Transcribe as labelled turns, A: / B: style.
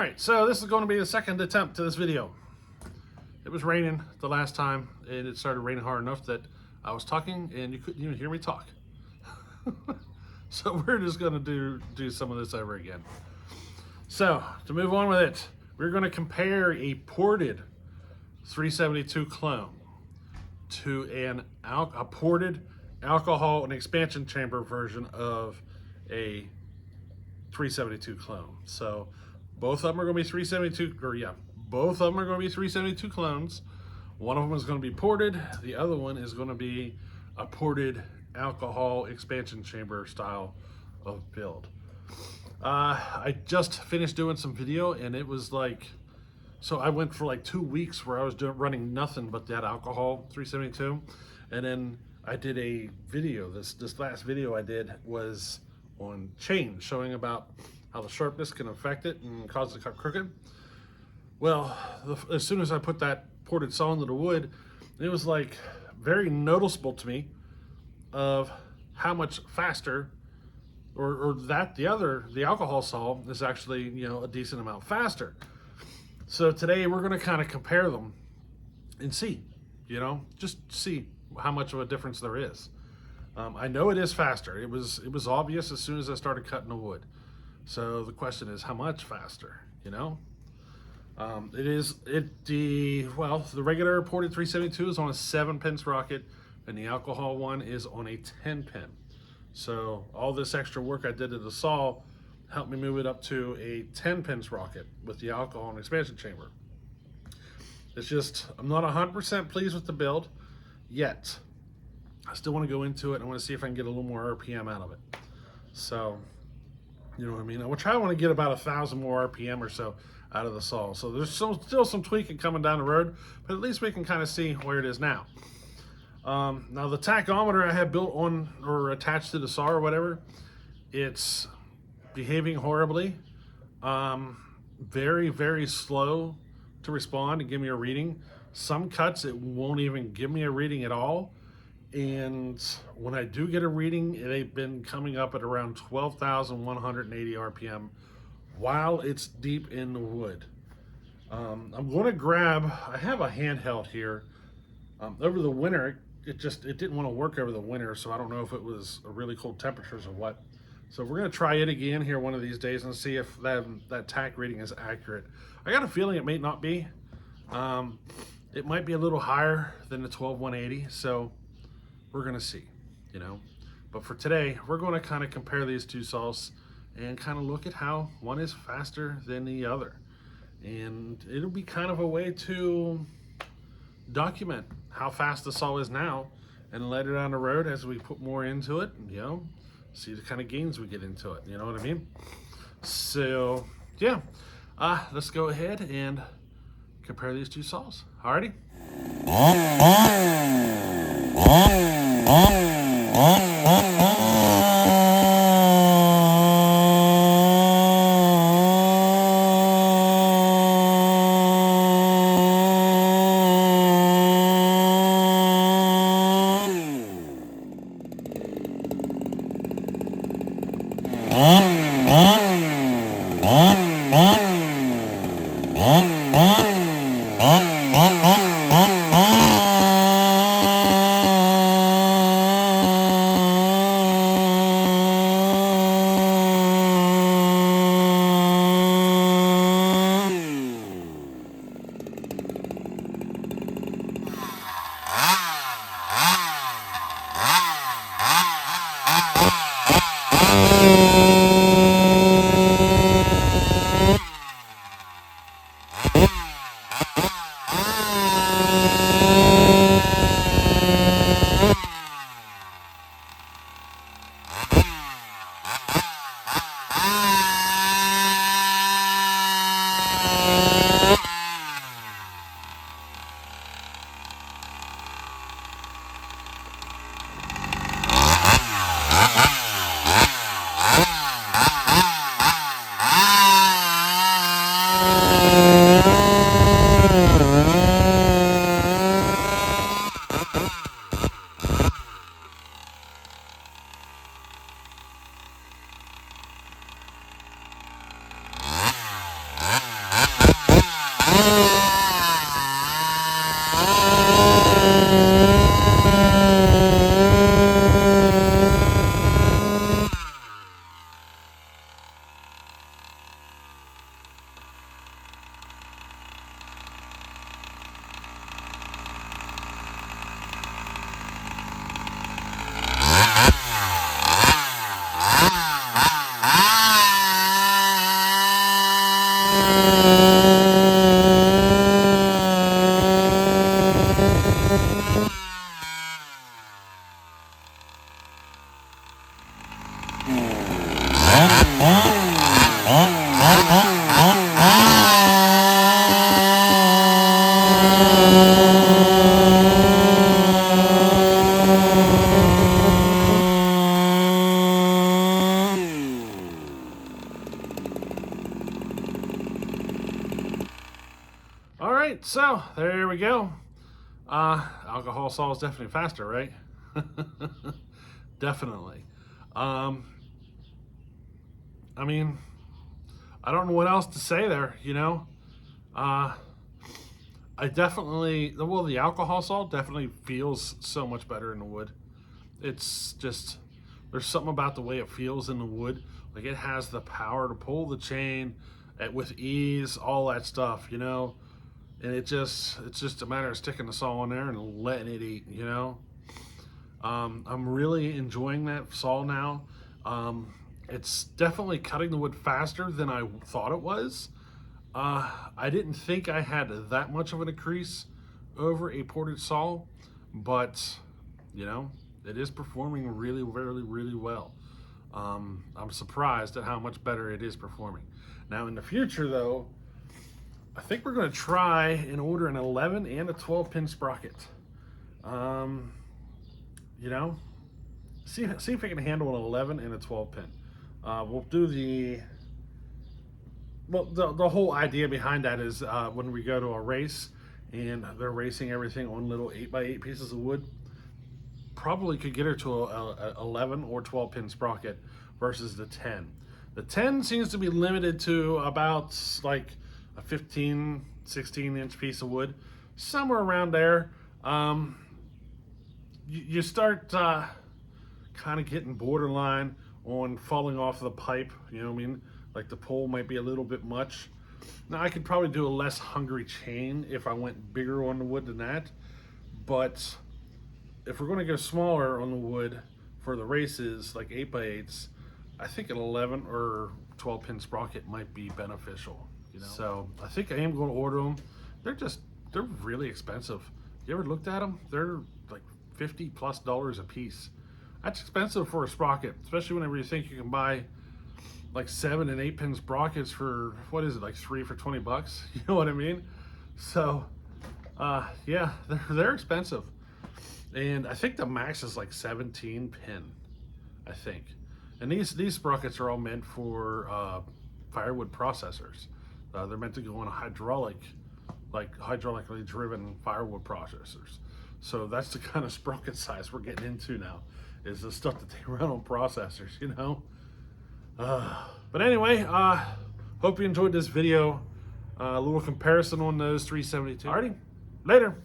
A: Alright, so this is going to be the second attempt to this video. It was raining the last time, and it started raining hard enough that I was talking and you couldn't even hear me talk. So we're just going to do some of this over again. So, to move on with it, we're going to compare a ported 372 clone to a ported alcohol and expansion chamber version of a 372 clone. So both of them are going to be 372, both of them are going to be 372 clones. One of them is going to be ported. The other one is going to be a ported alcohol expansion chamber style of build. I just finished doing some video, and it was like, so I went for like 2 weeks where I was running nothing but that alcohol 372, and then I did a video. This last video I did was on chain, showing about how the sharpness can affect it and cause it to cut crooked. Well, as soon as I put that ported saw into the wood, it was like very noticeable to me of how much faster, or that the alcohol saw is actually, you know, a decent amount faster. So today we're going to kind of compare them and see, you know, just see how much of a difference there is. I know it is faster. It was obvious as soon as I started cutting the wood. So the question is, how much faster, you know? The regular ported 372 is on a 7-pin sprocket, and the alcohol one is on a 10-pin. So all this extra work I did to the saw helped me move it up to a 10-pin sprocket with the alcohol and expansion chamber. It's just, I'm not 100% pleased with the build yet. I still want to go into it. I want to see if I can get a little more RPM out of it. So, you know what I mean? I want to get about 1,000 more RPM or so out of the saw. So there's still some tweaking coming down the road, but at least we can kind of see where it is now. Now the tachometer I have built on or attached to the saw or whatever, it's behaving horribly. Very, very slow to respond and give me a reading. Some cuts it won't even give me a reading at all. And when I do get a reading, they've been coming up at around 12,180 RPM while it's deep in the wood. I'm going to grab, I have a handheld here. Over the winter, it didn't want to work over the winter, so I don't know if it was really cold temperatures or what. So we're going to try it again here one of these days and see if that tack reading is accurate. I got a feeling it may not be. It might be a little higher than the 12,180, so we're going to see, you know. But for today, we're going to kind of compare these two saws and kind of look at how one is faster than the other. And it'll be kind of a way to document how fast the saw is now, and later down the road as we put more into it, you know, see the kind of gains we get into it, you know what I mean? So yeah, let's go ahead and compare these two saws. Alrighty. All right, so there we go. Alcohol saw is definitely faster, right? Definitely. Um, I mean, I don't know what else to say there, you know? Uh, I definitely, well, the alcohol saw definitely feels so much better in the wood. It's just, there's something about the way it feels in the wood. Like it has the power to pull the chain with ease, all that stuff, you know? And it's just a matter of sticking the saw in there and letting it eat, you know? I'm really enjoying that saw now. It's definitely cutting the wood faster than I thought it was. I didn't think I had that much of an increase over a ported saw, but you know, it is performing really, really, really well. I'm surprised at how much better it is performing. Now in the future though, I think we're going to try and order an 11 and a 12 pin sprocket. You know, see if I can handle an 11 and a 12 pin. We'll do the whole idea behind that is when we go to a race and they're racing everything on little 8x8 pieces of wood, probably could get her to a 11 or 12 pin sprocket versus the 10. The 10 seems to be limited to about like a 15, 16-inch piece of wood, somewhere around there. You start kind of getting borderline on falling off the pipe, you know what I mean? Like the pole might be a little bit much. Now I could probably do a less hungry chain if I went bigger on the wood than that, but if we're going to go smaller on the wood for the races, like 8x8s, I think an 11 or 12 pin sprocket might be beneficial, you know? So I think I am going to order them. They're really expensive. You ever looked at them? They're like $50+ a piece. That's expensive for a sprocket, especially whenever you think you can buy like 7 and 8 pin sprockets for, what is it, like 3 for $20? You know what I mean? So yeah, they're expensive. And I think the max is like 17 pin, I think. And these sprockets are all meant for firewood processors. They're meant to go on a hydraulically driven firewood processors. So that's the kind of sprocket size we're getting into now, is the stuff that they run on processors, you know? But anyway, hope you enjoyed this video. A little comparison on those 372. Alrighty, later.